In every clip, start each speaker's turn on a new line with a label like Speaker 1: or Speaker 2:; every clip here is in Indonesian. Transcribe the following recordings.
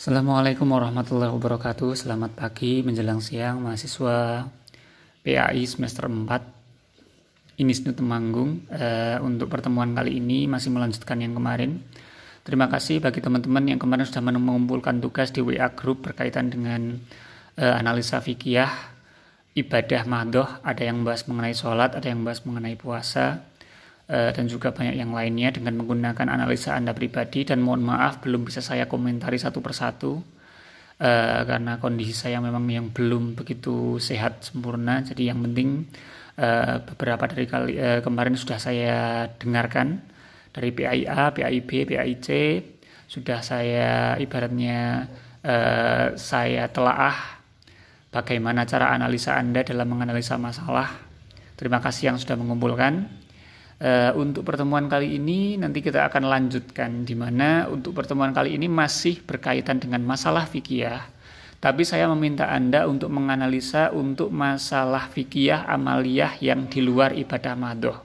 Speaker 1: Assalamualaikum warahmatullahi wabarakatuh. Selamat pagi menjelang siang mahasiswa PAI semester 4 Inisnu Temanggung. Untuk pertemuan kali ini masih melanjutkan yang kemarin. Terima kasih bagi teman-teman yang kemarin sudah mengumpulkan tugas di WA Group berkaitan dengan analisa fikih, ibadah madhoh. Ada yang membahas mengenai sholat, ada yang membahas mengenai puasa, dan juga banyak yang lainnya dengan menggunakan analisa Anda pribadi. Dan mohon maaf belum bisa saya komentari satu persatu karena kondisi saya memang yang belum begitu sehat sempurna. Jadi yang penting beberapa dari kemarin sudah saya dengarkan dari PAI-A, PAI-B, PAI-C, sudah saya ibaratnya saya telaah bagaimana cara analisa Anda dalam menganalisa masalah. Terima kasih yang sudah mengumpulkan. Untuk pertemuan kali ini nanti kita akan lanjutkan, di mana untuk pertemuan kali ini masih berkaitan dengan masalah fikih, tapi saya meminta Anda untuk menganalisa untuk masalah fikih amaliyah yang di luar ibadah madhoh.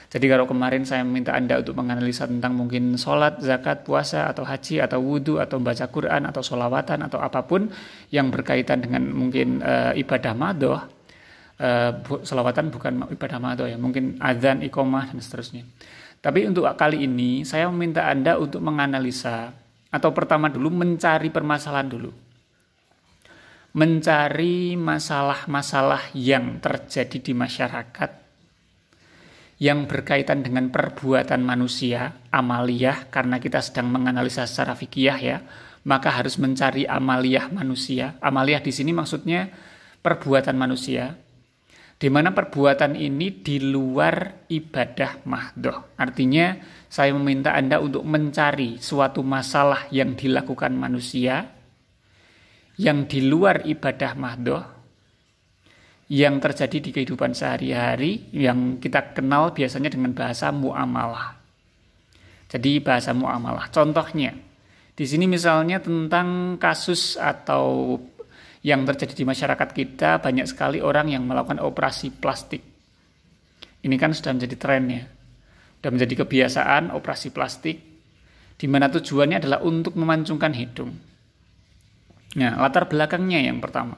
Speaker 1: Jadi kalau kemarin saya meminta Anda untuk menganalisa tentang mungkin sholat, zakat, puasa, atau haji, atau wudhu, atau baca Quran, atau sholawatan, atau apapun yang berkaitan dengan mungkin ibadah madhoh. Sholawatan bukan ibadah madhoh ya, mungkin adzan, iqomah, dan seterusnya. Tapi untuk kali ini saya meminta Anda untuk menganalisa, atau pertama dulu mencari permasalahan dulu. Mencari masalah-masalah yang terjadi di masyarakat yang berkaitan dengan perbuatan manusia, amaliyah, karena kita sedang menganalisa secara fikih ya, maka harus mencari amaliyah manusia. Amaliyah di sini maksudnya perbuatan manusia, di mana perbuatan ini di luar ibadah madhoh. Artinya saya meminta Anda untuk mencari suatu masalah yang dilakukan manusia yang di luar ibadah madhoh, yang terjadi di kehidupan sehari-hari, yang kita kenal biasanya dengan bahasa muamalah. Jadi bahasa muamalah. Contohnya di sini misalnya tentang kasus atau yang terjadi di masyarakat kita, banyak sekali orang yang melakukan operasi plastik. Ini kan sudah menjadi tren ya, sudah menjadi kebiasaan operasi plastik, di mana tujuannya adalah untuk memancungkan hidung. Nah, latar belakangnya yang pertama.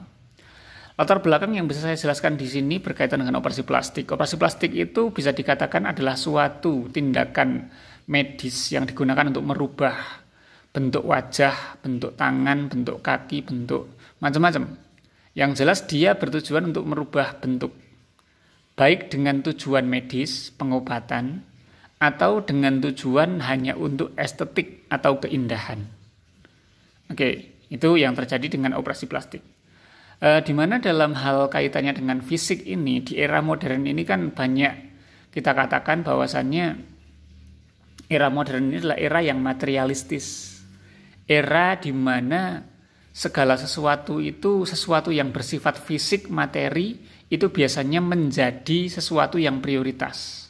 Speaker 1: Latar belakang yang bisa saya jelaskan di sini berkaitan dengan operasi plastik. Operasi plastik itu bisa dikatakan adalah suatu tindakan medis yang digunakan untuk merubah bentuk wajah, bentuk tangan, bentuk kaki, bentuk macam-macam. Yang jelas dia bertujuan untuk merubah bentuk, baik dengan tujuan medis, pengobatan, atau dengan tujuan hanya untuk estetik atau keindahan. Oke, itu yang terjadi dengan operasi plastik. Di mana dalam hal kaitannya dengan fisik ini, di era modern ini kan banyak kita katakan bahwasannya era modern ini adalah era yang materialistis. Era di mana segala sesuatu itu sesuatu yang bersifat fisik, materi, itu biasanya menjadi sesuatu yang prioritas.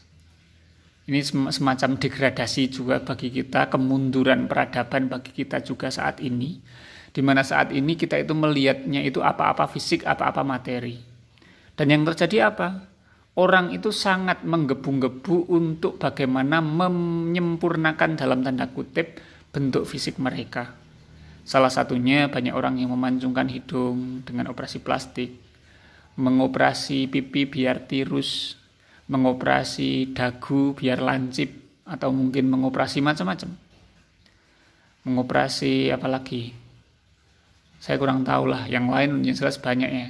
Speaker 1: Ini semacam degradasi juga bagi kita, kemunduran peradaban bagi kita juga saat ini, di mana saat ini kita itu melihatnya itu apa-apa fisik, apa-apa materi. Dan yang terjadi apa? Orang itu sangat menggebu-gebu untuk bagaimana menyempurnakan dalam tanda kutip bentuk fisik mereka. Salah satunya banyak orang yang memancungkan hidung dengan operasi plastik, mengoperasi pipi biar tirus, mengoperasi dagu biar lancip, atau mungkin mengoperasi macam-macam. Mengoperasi apa lagi? Saya kurang tahu lah, yang lain yang jelas banyak ya.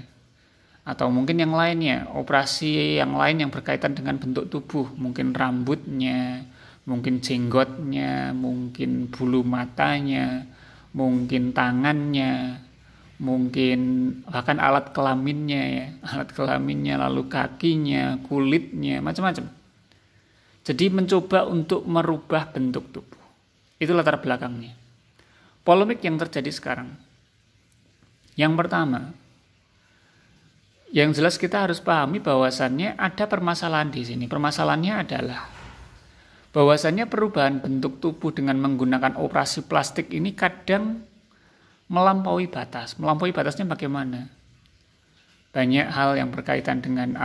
Speaker 1: Atau mungkin yang lainnya, operasi yang lain yang berkaitan dengan bentuk tubuh, mungkin rambutnya, mungkin jenggotnya, mungkin bulu matanya, mungkin tangannya, mungkin bahkan alat kelaminnya ya, alat kelaminnya, lalu kakinya, kulitnya, macam-macam. Jadi mencoba untuk merubah bentuk tubuh. Itu latar belakangnya. Polemik yang terjadi sekarang. Yang pertama, yang jelas kita harus pahami bahwasannya ada permasalahan di sini. Permasalahannya adalah bahwasannya perubahan bentuk tubuh dengan menggunakan operasi plastik ini kadang melampaui batas. Melampaui batasnya bagaimana? Banyak hal yang berkaitan dengan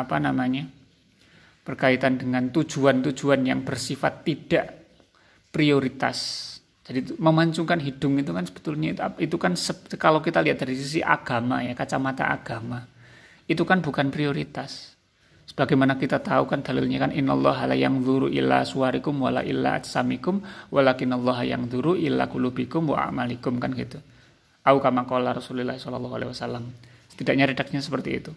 Speaker 1: berkaitan dengan tujuan-tujuan yang bersifat tidak prioritas. Jadi memancungkan hidung itu kan sebetulnya itu kan kalau kita lihat dari sisi agama ya, kacamata agama, itu kan bukan prioritas. Sebagaimana kita tahu kan dalilnya kan innallaha la yanzuru illa suwarikum wala illa ajsamikum walakinallaha yanzuru illa qulubikum wa a'malikum kan gitu. Au kama qala Rasulullah sallallahu alaihi wasallam. Setidaknya redaksinya seperti itu.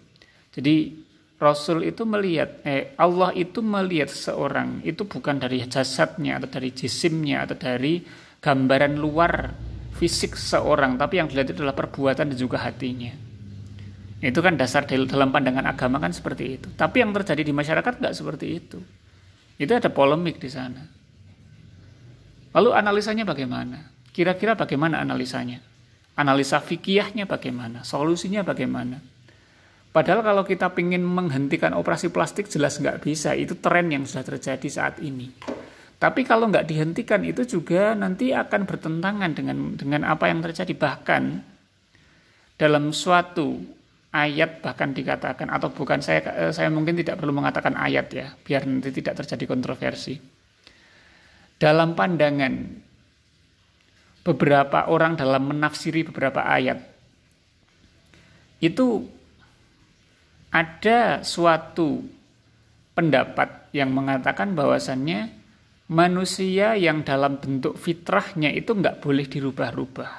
Speaker 1: Jadi Rasul itu melihat, Allah itu melihat seseorang itu bukan dari jasadnya atau dari jisimnya atau dari gambaran luar fisik seseorang, tapi yang dilihat itu adalah perbuatan dan juga hatinya. Itu kan dasar dalam pandangan agama kan seperti itu. Tapi yang terjadi di masyarakat nggak seperti itu. Itu ada polemik di sana. Lalu analisanya bagaimana? Kira-kira bagaimana analisanya? Analisa fikihnya bagaimana? Solusinya bagaimana? Padahal kalau kita ingin menghentikan operasi plastik jelas nggak bisa. Itu tren yang sudah terjadi saat ini. Tapi kalau nggak dihentikan itu juga nanti akan bertentangan dengan apa yang terjadi. Bahkan dalam suatu ayat bahkan dikatakan, atau bukan saya mungkin tidak perlu mengatakan ayat ya, biar nanti tidak terjadi kontroversi. Dalam pandangan beberapa orang dalam menafsiri beberapa ayat, itu ada suatu pendapat yang mengatakan bahwasannya manusia yang dalam bentuk fitrahnya itu nggak boleh dirubah-rubah.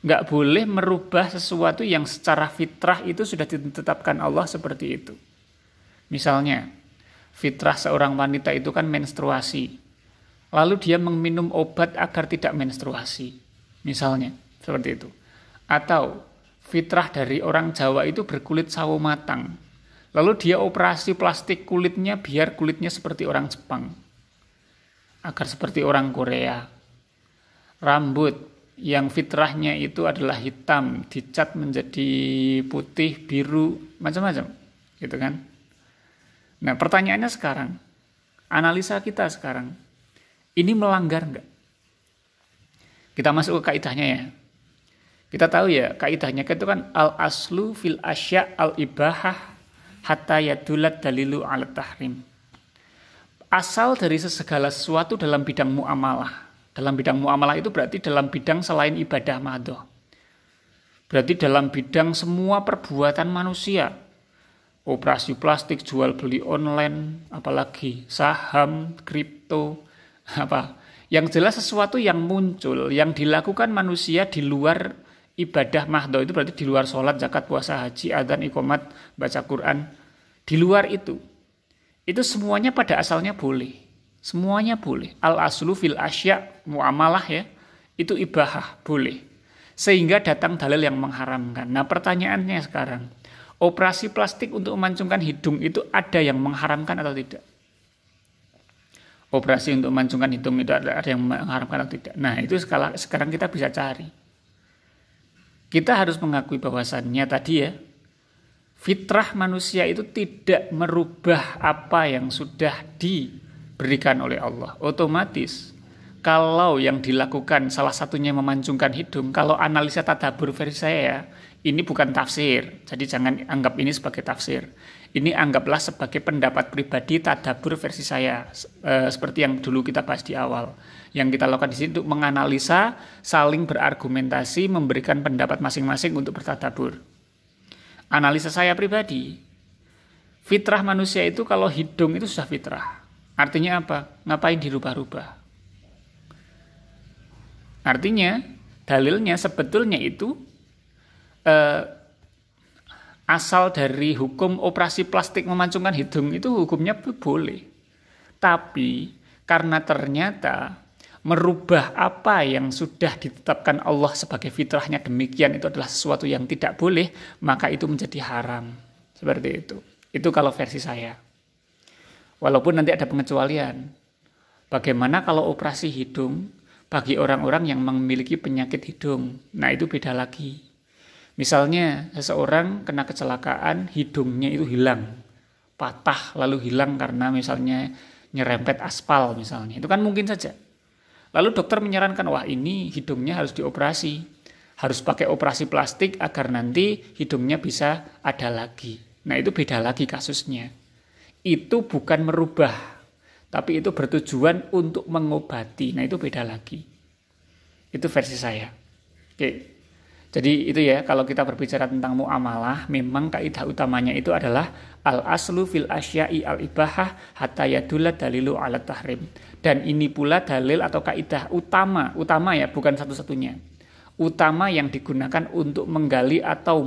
Speaker 1: Nggak boleh merubah sesuatu yang secara fitrah itu sudah ditetapkan Allah seperti itu. Misalnya, fitrah seorang wanita itu kan menstruasi. Lalu dia meminum obat agar tidak menstruasi. Misalnya, seperti itu. Atau fitrah dari orang Jawa itu berkulit sawo matang. Lalu dia operasi plastik kulitnya biar kulitnya seperti orang Jepang. Agar seperti orang Korea. Rambut yang fitrahnya itu adalah hitam, dicat menjadi putih, biru, macam-macam. Gitu kan? Nah, pertanyaannya sekarang, analisa kita sekarang, ini melanggar enggak? Kita masuk ke kaidahnya ya. Kita tahu ya, kaidahnya itu kan al-aslu fil asya al-ibahah hatta yadulat dalilu ala tahrim. Asal dari segala sesuatu dalam bidang muamalah. Dalam bidang muamalah itu berarti dalam bidang selain ibadah madhoh. Berarti dalam bidang semua perbuatan manusia. Operasi plastik, jual beli online, apalagi saham, kripto, apa. Yang jelas sesuatu yang muncul, yang dilakukan manusia di luar ibadah mahdoh itu berarti di luar sholat, zakat, puasa, haji, adzan, iqomat, baca Quran. Di luar itu semuanya pada asalnya boleh. Semuanya boleh. Al-aslu fil asya muamalah ya, itu ibahah, boleh. Sehingga datang dalil yang mengharamkan. Nah pertanyaannya sekarang, operasi plastik untuk memancungkan hidung itu ada yang mengharamkan atau tidak? Operasi untuk memancungkan hidung itu ada yang mengharamkan atau tidak? Nah itu sekarang kita bisa cari. Kita harus mengakui bahwasannya tadi ya, fitrah manusia itu tidak merubah apa yang sudah diberikan oleh Allah. Otomatis kalau yang dilakukan salah satunya memancungkan hidung, kalau analisa tadabbur versi saya ya, ini bukan tafsir. Jadi jangan anggap ini sebagai tafsir. Ini anggaplah sebagai pendapat pribadi tadabbur versi saya. Seperti yang dulu kita bahas di awal. Yang kita lakukan di sini untuk menganalisa, saling berargumentasi, memberikan pendapat masing-masing untuk bertadabbur. Analisa saya pribadi, fitrah manusia itu kalau hidung itu sudah fitrah. Artinya apa? Ngapain dirubah-rubah? Artinya, dalilnya sebetulnya itu asal dari hukum operasi plastik memancungkan hidung itu hukumnya boleh. Tapi karena ternyata merubah apa yang sudah ditetapkan Allah sebagai fitrahnya demikian itu adalah sesuatu yang tidak boleh, maka itu menjadi haram. Seperti itu. Itu kalau versi saya. Walaupun nanti ada pengecualian. Bagaimana kalau operasi hidung bagi orang-orang yang memiliki penyakit hidung? Nah itu beda lagi. Misalnya seseorang kena kecelakaan, hidungnya itu hilang. Patah lalu hilang karena misalnya nyerempet aspal misalnya. Itu kan mungkin saja. Lalu dokter menyarankan, wah ini hidungnya harus dioperasi. Harus pakai operasi plastik agar nanti hidungnya bisa ada lagi. Nah itu beda lagi kasusnya. Itu bukan merubah. tapi itu bertujuan untuk mengobati. Nah, itu beda lagi. Itu versi saya. Oke. Jadi itu ya, kalau kita berbicara tentang muamalah, memang kaidah utamanya itu adalah al-aslu fil asya'i al-ibahah hatta yadulla dalilu ala tahrim. Dan ini pula dalil atau kaidah utama ya, bukan satu-satunya. Utama yang digunakan untuk menggali atau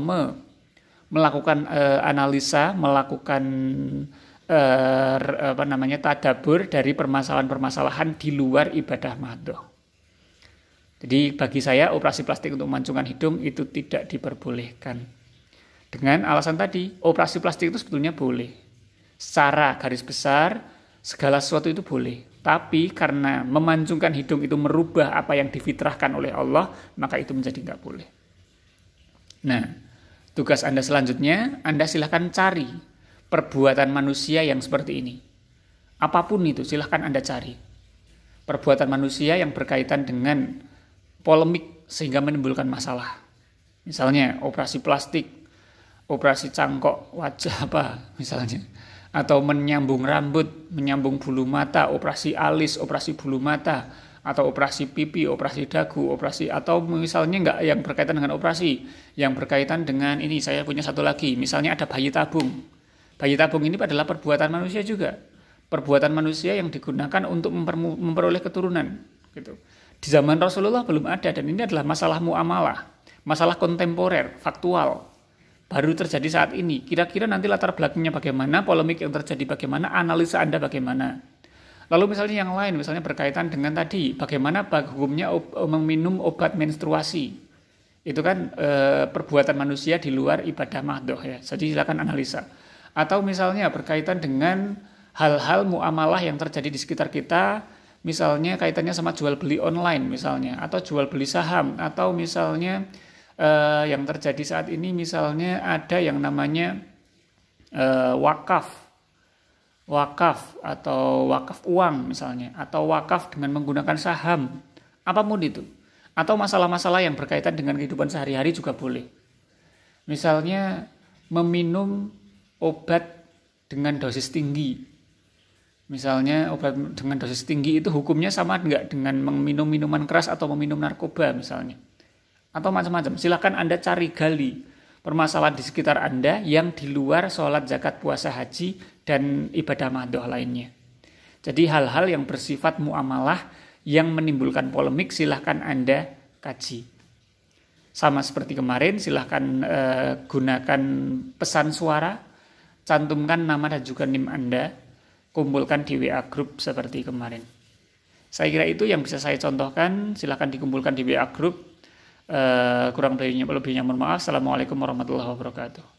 Speaker 1: melakukan analisa, melakukan tadabur dari permasalahan-permasalahan di luar ibadah mahdoh. Jadi bagi saya operasi plastik untuk memancungkan hidung itu tidak diperbolehkan. Dengan alasan tadi, operasi plastik itu sebetulnya boleh. Secara garis besar, segala sesuatu itu boleh. Tapi karena memancungkan hidung itu merubah apa yang difitrahkan oleh Allah, maka itu menjadi nggak boleh. Nah, tugas Anda selanjutnya, Anda silahkan cari perbuatan manusia yang seperti ini. Apapun itu, silahkan Anda cari. Perbuatan manusia yang berkaitan dengan polemik sehingga menimbulkan masalah. Misalnya operasi plastik, operasi cangkok wajah misalnya. Atau menyambung rambut, menyambung bulu mata, operasi alis, operasi bulu mata, atau operasi pipi, operasi dagu, atau misalnya enggak yang berkaitan dengan operasi, yang berkaitan dengan ini, saya punya satu lagi, misalnya ada bayi tabung. Bayi tabung ini adalah perbuatan manusia juga. Perbuatan manusia yang digunakan untuk memperoleh keturunan, gitu. Di zaman Rasulullah belum ada, dan ini adalah masalah muamalah, masalah kontemporer, faktual, baru terjadi saat ini. Kira-kira nanti latar belakangnya bagaimana, polemik yang terjadi bagaimana, analisa Anda bagaimana. Lalu misalnya yang lain, misalnya berkaitan dengan tadi, bagaimana hukumnya meminum obat menstruasi. Itu kan perbuatan manusia di luar ibadah mahdoh ya, jadi silakan analisa. Atau misalnya berkaitan dengan hal-hal muamalah yang terjadi di sekitar kita, misalnya kaitannya sama jual beli online misalnya, atau jual beli saham, atau misalnya yang terjadi saat ini misalnya ada yang namanya wakaf atau wakaf uang misalnya, atau wakaf dengan menggunakan saham, apapun itu. Atau masalah-masalah yang berkaitan dengan kehidupan sehari-hari juga boleh. Misalnya meminum obat dengan dosis tinggi. Misalnya obat dengan dosis tinggi itu hukumnya sama enggak dengan meminum minuman keras atau meminum narkoba misalnya. Atau macam-macam. Silakan Anda cari gali permasalahan di sekitar Anda yang di luar sholat, zakat, puasa, haji, dan ibadah mahdoh lainnya. Jadi hal-hal yang bersifat muamalah yang menimbulkan polemik silakan Anda kaji. Sama seperti kemarin, silakan gunakan pesan suara, cantumkan nama dan juga NIM Anda, kumpulkan di WA Group seperti kemarin. Saya kira itu yang bisa saya contohkan. Silakan dikumpulkan di WA Group. Kurang lebihnya mohon maaf. Assalamualaikum warahmatullahi wabarakatuh.